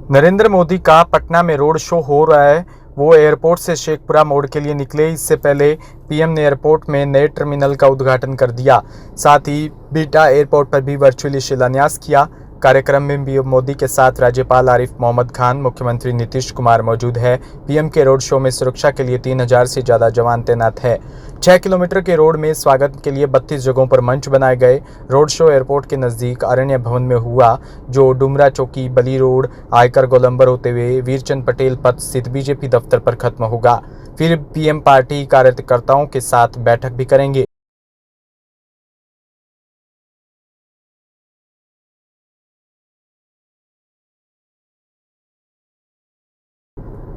नरेंद्र मोदी का पटना में road show हो रहा है। वो एयरपोर्ट से शेखपुरा मोड़ के लिए निकले। इससे पहले पीएम ने एयरपोर्ट में नए टर्मिनल का उद्घाटन कर दिया। साथ ही बिहटा एयरपोर्ट पर भी वर्चुअली शिलान्यास किया। कार्यक्रम में पीएम मोदी के साथ राज्यपाल आरिफ मोहम्मद खान, मुख्यमंत्री नीतीश कुमार मौजूद है। पीएम के रोड शो में सुरक्षा के लिए 3000 से ज़्यादा जवान तैनात है। 6 किलोमीटर के रोड में स्वागत के लिए 32 जगहों पर मंच बनाए गए। रोड शो एयरपोर्ट के नज़दीक अरण्य भवन में हुआ, जो डुमरा चौकी, बली रोड, आयकर गोलंबर होते हुए वीरचंद पटेल पथ स्थित बीजेपी दफ्तर पर खत्म होगा। फिर पीएम पार्टी कार्यकर्ताओं के साथ बैठक भी करेंगे।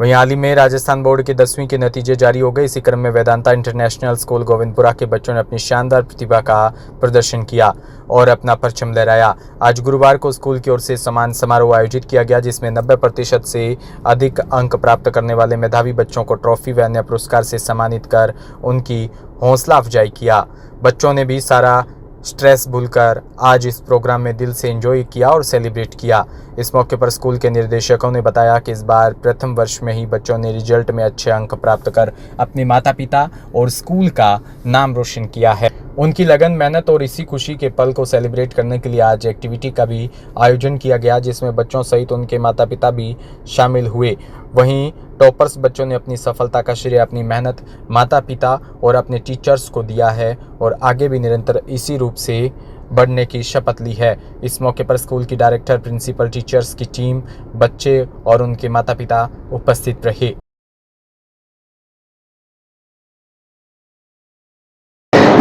वहीं हाल ही में राजस्थान बोर्ड के 10वीं के नतीजे जारी हो गए। इसी क्रम में वेदांता इंटरनेशनल स्कूल गोविंदपुरा के बच्चों ने अपनी शानदार प्रतिभा का प्रदर्शन किया और अपना परचम लहराया। आज गुरुवार को स्कूल की ओर से सम्मान समारोह आयोजित किया गया, जिसमें 90% से अधिक अंक प्राप्त करने वाले मेधावी बच्चों को ट्रॉफी व अन्य पुरस्कार से सम्मानित कर उनकी हौसला अफजाई किया। बच्चों ने भी सारा स्ट्रेस भूलकर आज इस प्रोग्राम में दिल से एंजॉय किया और सेलिब्रेट किया। इस मौके पर स्कूल के निर्देशकों ने बताया कि इस बार प्रथम वर्ष में ही बच्चों ने रिजल्ट में अच्छे अंक प्राप्त कर अपने माता पिता और स्कूल का नाम रोशन किया है। उनकी लगन, मेहनत और इसी खुशी के पल को सेलिब्रेट करने के लिए आज एक्टिविटी का भी आयोजन किया गया, जिसमें बच्चों सहित उनके माता पिता भी शामिल हुए। वहीं टॉपर्स बच्चों ने अपनी सफलता का श्रेय अपनी मेहनत, माता पिता और अपने टीचर्स को दिया है और आगे भी निरंतर इसी रूप से बढ़ने की शपथ ली है। इस मौके पर स्कूल की डायरेक्टर, प्रिंसिपल, टीचर्स की टीम, बच्चे और उनके माता पिता उपस्थित रहे।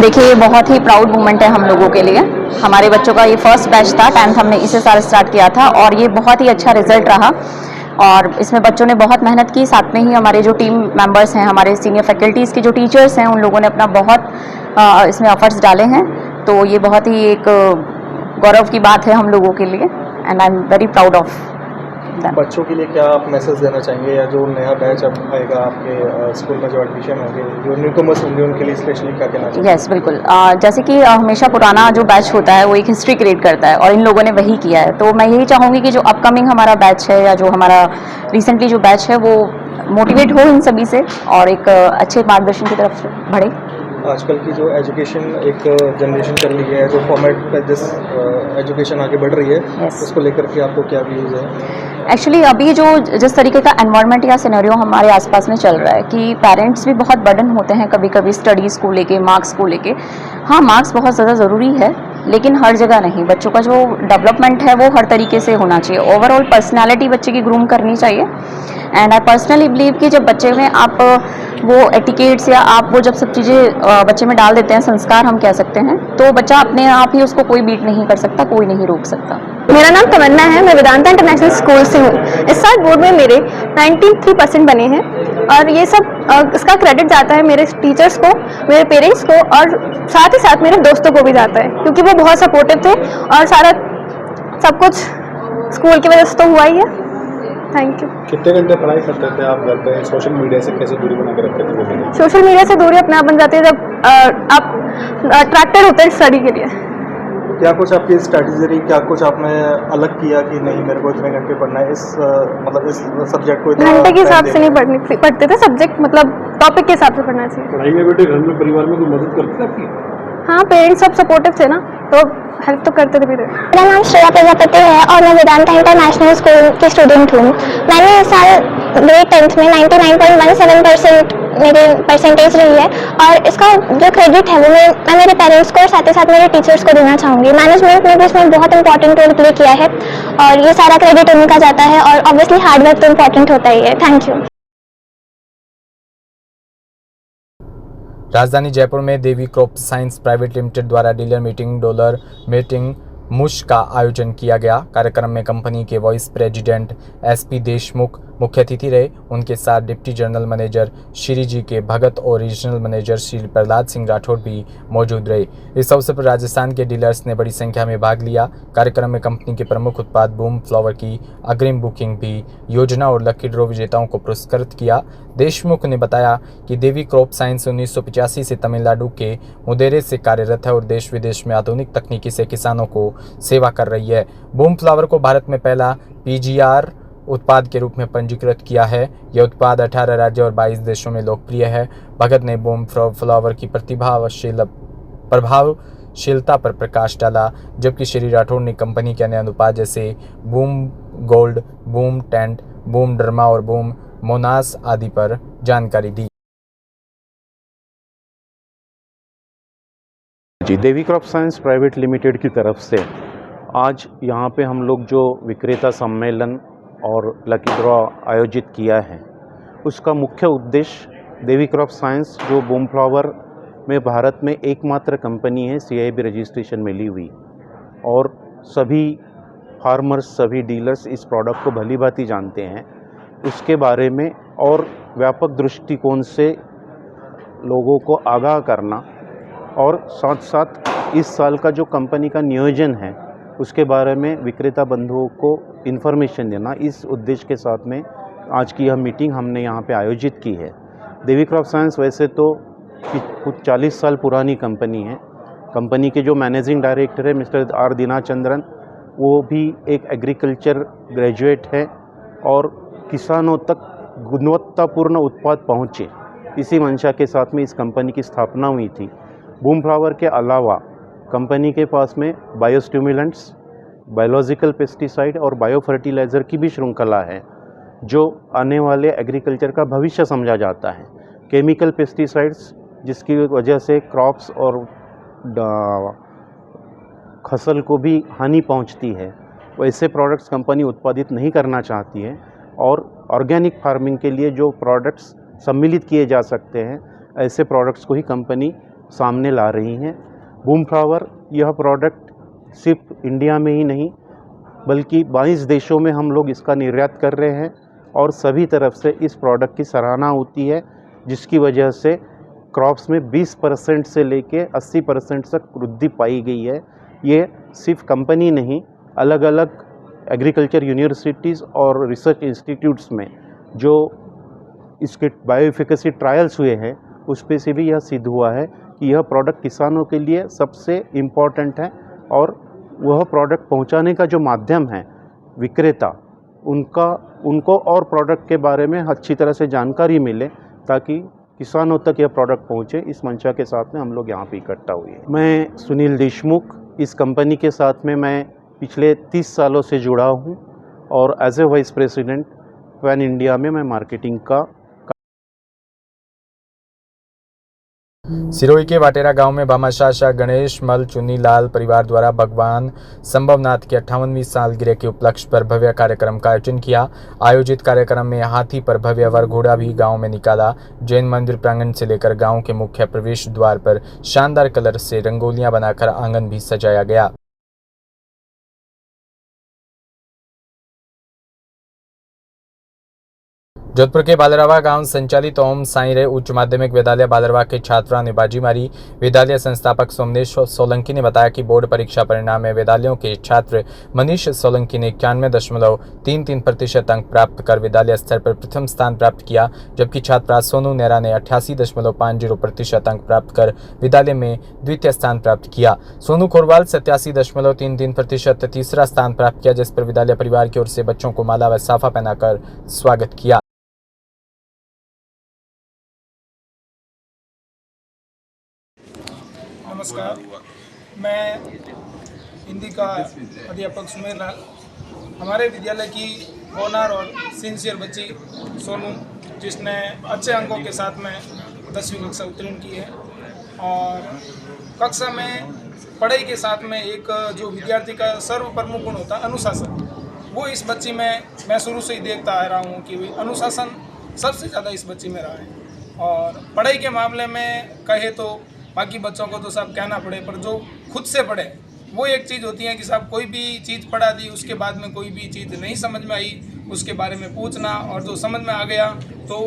देखिए, ये बहुत ही प्राउड मोमेंट है हम लोगों के लिए। हमारे बच्चों का ये फर्स्ट बैच था, 10th हमने इसी साल स्टार्ट किया था और ये बहुत ही अच्छा रिजल्ट रहा। और इसमें बच्चों ने बहुत मेहनत की, साथ में ही हमारे जो टीम मेंबर्स हैं, हमारे सीनियर फैकल्टीज़ के जो टीचर्स हैं, उन लोगों ने अपना बहुत इसमें एफर्ट्स डाले हैं। तो ये बहुत ही एक गौरव की बात है हम लोगों के लिए and I am very proud of. बच्चों के लिए क्या आप मैसेज देना चाहेंगे, या जो नया बैच अब आएगा आपके स्कूल में, जो एडमिशन होंगे, जो न्यूकमर्स होंगे, उनके लिए स्पेशली क्या कहना चाहिए? यस, बिल्कुल। जैसे कि हमेशा पुराना जो बैच होता है वो एक हिस्ट्री क्रिएट करता है और इन लोगों ने वही किया है। तो मैं यही चाहूँगी कि जो अपकमिंग हमारा बैच है या जो हमारा रिसेंटली जो बैच है वो मोटिवेट हो इन सभी से और एक अच्छे मार्गदर्शन की तरफ बढ़े। आजकल की जो एजुकेशन एक जनरेशन चल रही है, जो फॉर्मेट पे जिस एजुकेशन आगे बढ़ रही है, Yes. उसको लेकर के आपको क्या व्यूज़ है? एक्चुअली अभी जो जिस तरीके का एनवायरनमेंट या सिनेरियो हमारे आसपास में चल रहा है कि पेरेंट्स भी बहुत बर्डन होते हैं कभी कभी स्टडीज़ को लेके, मार्क्स को लेके। हाँ, मार्क्स बहुत ज़्यादा ज़रूरी है, लेकिन हर जगह नहीं। बच्चों का जो डेवलपमेंट है वो हर तरीके से होना चाहिए। ओवरऑल पर्सनालिटी बच्चे की ग्रूम करनी चाहिए। एंड आई पर्सनली बिलीव कि जब बच्चे में आप वो एटिकेट्स या आप वो जब सब चीज़ें बच्चे में डाल देते हैं, संस्कार हम कह सकते हैं, तो बच्चा अपने आप ही उसको कोई बीट नहीं कर सकता, कोई नहीं रोक सकता। मेरा नाम तमन्ना है, मैं वेदांता इंटरनेशनल स्कूल से हूँ। इस साल बोर्ड में मेरे 93% बने हैं और ये सब इसका क्रेडिट जाता है मेरे टीचर्स को, मेरे पेरेंट्स को और साथ ही साथ मेरे दोस्तों को भी जाता है, क्योंकि वो बहुत सपोर्टिव थे और सारा सब कुछ स्कूल की वजह से तो हुआ ही है। Thank you. कितने घंटे पढ़ाई करते थे आप घर पे? सोशल मीडिया से कैसे दूरी बना के रखते थे? सोशल मीडिया से दूरी अपने आप बन जाती है जब आप अट्रैक्टेड होते हैं स्टडी के लिए। क्या कुछ आपकी स्ट्रैटेजी रही, क्या कुछ आपने अलग किया कि नहीं मेरे को इतने घंटे पढ़ना है, मतलब इस सब्जेक्ट को इतना घंटे के हिसाब से नहीं पढ़ते थे, सब्जेक्ट मतलब टॉपिक के हिसाब से पढ़ना चाहिए। पढ़ाई में बेटे घर में परिवार में कोई मदद करते थे आपकी? हाँ, पेरेंट्स सब सपोर्टिव थे ना, तो हेल्प तो करते थे भी। मेरा नाम श्रेया प्रजापति है और मैं वेदांता इंटरनेशनल स्कूल की स्टूडेंट हूँ। मैंने इस साल ग्रेड 10th में 99.17% मेरी परसेंटेज रही है और इसका जो क्रेडिट है वो मैं मेरे पेरेंट्स को और साथ ही साथ मेरे टीचर्स को देना चाहूँगी। मैनेजमेंट ने भी इसमें बहुत इंपॉर्टेंट रोल प्ले किया है और ये सारा क्रेडिट उनका जाता है और ऑब्वियसली हार्ड वर्क तो इम्पॉर्टेंट होता ही है। Thank you. राजधानी जयपुर में देवी क्रॉप साइंस प्राइवेट लिमिटेड द्वारा डीलर मीटिंग, डॉलर मीटिंग मुश का आयोजन किया गया। कार्यक्रम में कंपनी के वाइस प्रेसिडेंट एसपी देशमुख मुख्य अतिथि रहे। उनके साथ डिप्टी जनरल मैनेजर श्री जी के भगत और रीजनल मैनेजर श्री प्रहलाद सिंह राठौड़ भी मौजूद रहे। इस अवसर पर राजस्थान के डीलर्स ने बड़ी संख्या में भाग लिया। कार्यक्रम में कंपनी के प्रमुख उत्पाद बूम फ्लावर की अग्रिम बुकिंग भी योजना और लकी ड्रॉ विजेताओं को पुरस्कृत किया। देशमुख ने बताया कि देवी क्रॉप साइंस 1985 से तमिलनाडु के मुदेरे से कार्यरत है और देश विदेश में आधुनिक तकनीकी से किसानों को सेवा कर रही है। बूम फ्लावर को भारत में पहला PGR उत्पाद के रूप में पंजीकृत किया है। यह उत्पाद 18 राज्यों और 22 देशों में लोकप्रिय है। भगत ने बूम फ्लावर की प्रभावशीलता पर प्रकाश डाला, जबकि श्री राठौड़ ने कंपनी के अन्य अनुपात जैसे boom gold, boom tent, boom derma और बूम मोनास आदि पर जानकारी दी। जी, देवी क्रॉप साइंस प्राइवेट लिमिटेड की तरफ से आज यहाँ पे हम लोग जो विक्रेता सम्मेलन और लकी ड्रॉ आयोजित किया है, उसका मुख्य उद्देश्य देवी क्रॉप साइंस जो बूम फ्लावर में भारत में एकमात्र कंपनी है CIB रजिस्ट्रेशन मिली हुई, और सभी फार्मर्स, सभी डीलर्स इस प्रोडक्ट को भली भांति जानते हैं, उसके बारे में और व्यापक दृष्टिकोण से लोगों को आगाह करना, और साथ साथ इस साल का जो कंपनी का नियोजन है उसके बारे में विक्रेता बंधुओं को इन्फॉर्मेशन देना, इस उद्देश्य के साथ में आज की यह मीटिंग हमने यहाँ पे आयोजित की है। देवी क्रॉप साइंस वैसे तो कुछ 40 साल पुरानी कंपनी है। कंपनी के जो मैनेजिंग डायरेक्टर है मिस्टर आर दिनाचंद्रन, वो भी एक एग्रीकल्चर ग्रेजुएट है और किसानों तक गुणवत्तापूर्ण उत्पाद पहुँचे, इसी मंशा के साथ में इस कंपनी की स्थापना हुई थी। बूम फ्लावर के अलावा कंपनी के पास में बायोस्टिमुलेंट्स, बायोलॉजिकल पेस्टिसाइड और बायो फर्टिलाइज़र की भी श्रृंखला है, जो आने वाले एग्रीकल्चर का भविष्य समझा जाता है। केमिकल पेस्टिसाइड्स जिसकी वजह से क्रॉप्स और फसल को भी हानि पहुंचती है, वैसे प्रोडक्ट्स कंपनी उत्पादित नहीं करना चाहती है, और ऑर्गेनिक फार्मिंग के लिए जो प्रोडक्ट्स सम्मिलित किए जा सकते हैं, ऐसे प्रोडक्ट्स को ही कंपनी सामने ला रही हैं। बूम फ्लावर यह प्रोडक्ट सिर्फ इंडिया में ही नहीं बल्कि 22 देशों में हम लोग इसका निर्यात कर रहे हैं, और सभी तरफ से इस प्रोडक्ट की सराहना होती है, जिसकी वजह से क्रॉप्स में 20% से लेके 80% तक वृद्धि पाई गई है। ये सिर्फ कंपनी नहीं, अलग अलग एग्रीकल्चर यूनिवर्सिटीज़ और रिसर्च इंस्टीट्यूट्स में जो इसके बायोएफिकेसी ट्रायल्स हुए हैं, उस पे से भी यह सिद्ध हुआ है कि यह प्रोडक्ट किसानों के लिए सबसे इम्पॉर्टेंट है, और वह प्रोडक्ट पहुंचाने का जो माध्यम है विक्रेता, उनको और प्रोडक्ट के बारे में अच्छी तरह से जानकारी मिले, ताकि किसानों तक यह प्रोडक्ट पहुंचे। इस मंशा के साथ में हम लोग यहाँ पे इकट्ठा हुए हैं। मैं सुनील देशमुख, इस कंपनी के साथ में मैं पिछले 30 सालों से जुड़ा हूँ, और as a vice president pan India में मैं मार्केटिंग का। सिरोही के वाटेरा गांव में भामाशाह शाह गणेश मल चुन्नीलाल परिवार द्वारा भगवान संभवनाथ की 58वीं सालगिरह के उपलक्ष्य पर भव्य कार्यक्रम का आयोजन किया। आयोजित कार्यक्रम में हाथी पर भव्य वर घोड़ा भी गांव में निकाला। जैन मंदिर प्रांगण से लेकर गांव के मुख्य प्रवेश द्वार पर शानदार कलर से रंगोलियां बनाकर आंगन भी सजाया गया। जोधपुर के बालरवा गांव संचालित ओम साई रे उच्च माध्यमिक विद्यालय बालरवा के छात्रा ने बाजी मारी। विद्यालय संस्थापक सोमनेश सोलंकी ने बताया कि बोर्ड परीक्षा परिणाम में विद्यालयों के छात्र मनीष सोलंकी ने 91.33% अंक प्राप्त कर विद्यालय स्तर पर प्रथम स्थान प्राप्त किया, जबकि छात्रा सोनू नेहरा ने 88.50% अंक प्राप्त कर विद्यालय में द्वितीय स्थान प्राप्त किया। सोनू खोरवाल 87.33% तीसरा स्थान प्राप्त किया, जिस पर विद्यालय परिवार की ओर से बच्चों को माला व साफा पहनाकर स्वागत किया। नमस्कार, मैं हिंदी का अध्यापक सुमेर लाल। हमारे विद्यालय की होनहार और सिंसियर बच्ची सोनू, जिसने अच्छे अंकों के साथ में 10वीं कक्षा उत्तीर्ण की है, और कक्षा में पढ़ाई के साथ में एक जो विद्यार्थी का सर्व प्रमुख गुण होता है अनुशासन, वो इस बच्ची में मैं शुरू से ही देखता आ रहा हूँ कि अनुशासन सबसे ज़्यादा इस बच्ची में रहा है। और पढ़ाई के मामले में कहे तो बाकी बच्चों को तो सब कहना पड़े, पर जो खुद से पढ़े वो एक चीज़ होती है कि साहब कोई भी चीज़ पढ़ा दी, उसके बाद में कोई भी चीज़ नहीं समझ में आई उसके बारे में पूछना, और जो समझ में आ गया तो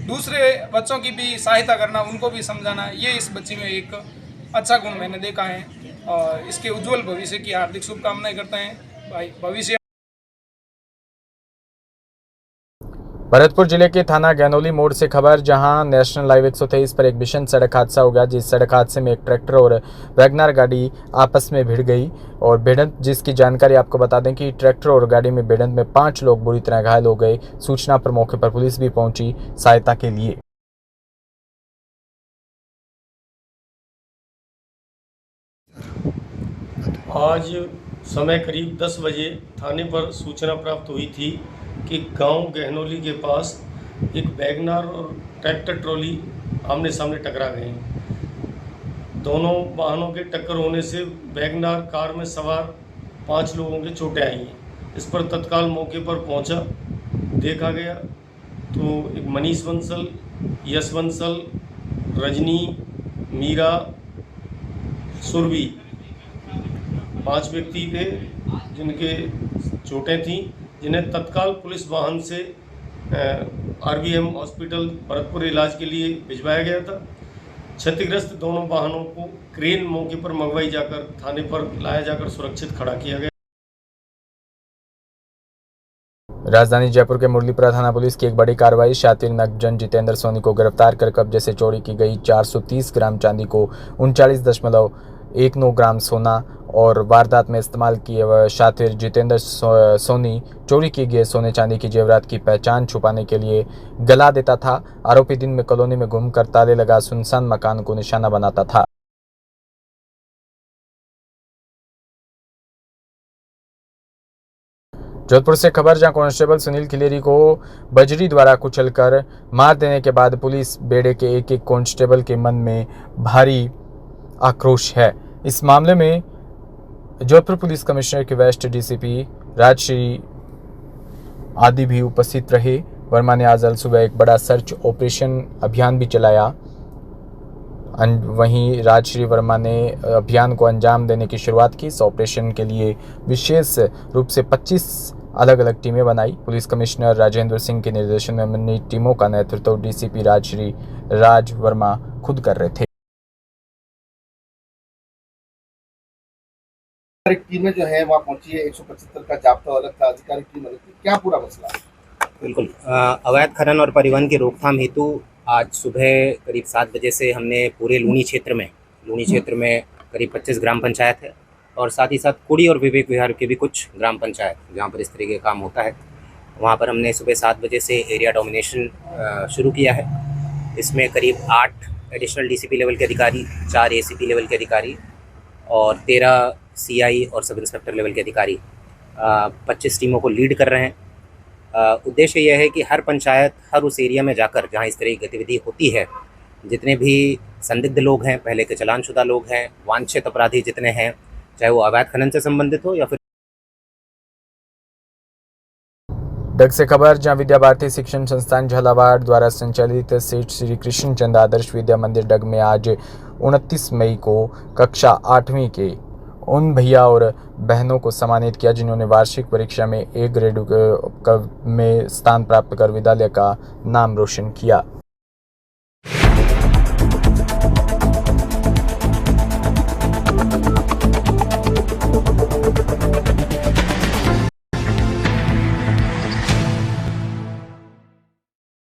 दूसरे बच्चों की भी सहायता करना, उनको भी समझाना, ये इस बच्ची में एक अच्छा गुण मैंने देखा है। और इसके उज्जवल भविष्य की हार्दिक शुभकामनाएं करते हैं भाई। भविष्य भरतपुर जिले के थाना गैनोली मोड़ से खबर, जहां नेशनल हाईवे 123 पर एक भीषण सड़क हादसा हो गया। जिस सड़क हादसे में एक ट्रैक्टर और वैगनार गाड़ी आपस में भिड़ गई और भिड़ंत जिसकी जानकारी आपको बता दें कि ट्रैक्टर और गाड़ी में भिड़ंत में 5 लोग बुरी तरह घायल हो गए। सूचना पर मौके पर पुलिस भी पहुंची सहायता के लिए। आज समय करीब 10 बजे थाने पर सूचना प्राप्त हुई थी कि गांव गहनोली के पास एक वैगनार और ट्रैक्टर ट्रॉली आमने सामने टकरा गए। दोनों वाहनों के टक्कर होने से वैगनार कार में सवार 5 लोगों के चोटें आई हैं। इस पर तत्काल मौके पर पहुंचा, देखा गया तो एक मनीष बंसल, यश बंसल, रजनी, मीरा, सुरभि 5 व्यक्ति थे जिनके चोटें थीं, जिन्हें तत्काल पुलिस वाहन से आरबीएम हॉस्पिटल भरतपुर इलाज के लिए भिजवाया गया था। क्षतिग्रस्त दोनों वाहनों को क्रेन मौके पर मंगवाई जाकर थाने पर लाया जाकर सुरक्षित खड़ा किया गया। राजधानी जयपुर के मुरलीपुरा थाना पुलिस की एक बड़ी कार्रवाई। शातिर नगजन जितेंद्र सोनी को गिरफ्तार कर कब्जे से चोरी की गई 430 ग्राम चांदी को 39.19 ग्राम सोना और वारदात में इस्तेमाल किए शातिर जितेंद्र सोनी चोरी की गए सोने चांदी की जेवरात की पहचान छुपाने के लिए गला देता था। आरोपी दिन में कॉलोनी में घूमकर ताले लगा सुनसान मकान को निशाना बनाता था। जोधपुर से खबर, जहां कांस्टेबल सुनील खिलेरी को बजरी द्वारा कुचलकर मार देने के बाद पुलिस बेड़े के एक कांस्टेबल के मन में भारी आक्रोश है। इस मामले में जोधपुर पुलिस कमिश्नर के वेस्ट डीसीपी राजश्री आदि भी उपस्थित रहे। वर्मा ने आज सुबह एक बड़ा सर्च ऑपरेशन अभियान भी चलाया। वहीं राजश्री वर्मा ने अभियान को अंजाम देने की शुरुआत की। इस ऑपरेशन के लिए विशेष रूप से 25 अलग अलग टीमें बनाई। पुलिस कमिश्नर राजेंद्र सिंह के निर्देशन में बनी टीमों का नेतृत्व डीसीपी राज वर्मा खुद कर रहे थे। टीमें जो है वहाँ पहुंची है, 175 का जाब्ता अलग था, आधिकारिक टीम अलग थी, क्या पूरा मसला है? बिल्कुल, अवैध खनन और परिवहन की रोकथाम हेतु आज सुबह करीब 7 बजे से हमने पूरे लूनी क्षेत्र में करीब 25 ग्राम पंचायत है और साथ ही साथ कुड़ी और विवेक विहार के भी कुछ ग्राम पंचायत जहाँ पर इस तरीके का काम होता है, वहाँ पर हमने सुबह 7 बजे से एरिया डोमिनेशन शुरू किया है। इसमें करीब 8 एडिशनल डीसीपी लेवल के अधिकारी, 4 एसीपी लेवल के अधिकारी और 13 सीआई और सब इंस्पेक्टर लेवल के अधिकारी 25 टीमों को लीड कर रहे हैं। उद्देश्य यह है कि हर पंचायत, हर उस एरिया में जाकर जहां इस तरह की गतिविधि होती है, जितने भी संदिग्ध लोग हैं, पहले के चालानशुदा लोग हैं, वांछित अपराधी जितने हैं, चाहे वो अवैध खनन से संबंधित हो या फिर डग से खबर, जहां विद्या भारती शिक्षण संस्थान झालावाड़ द्वारा संचालित सेठ श्री कृष्णचंद आदर्श विद्या मंदिर डग में आज 29 मई को कक्षा 8वीं के उन भैया और बहनों को सम्मानित किया जिन्होंने वार्षिक परीक्षा में A ग्रेड में स्थान प्राप्त कर विद्यालय का नाम रोशन किया।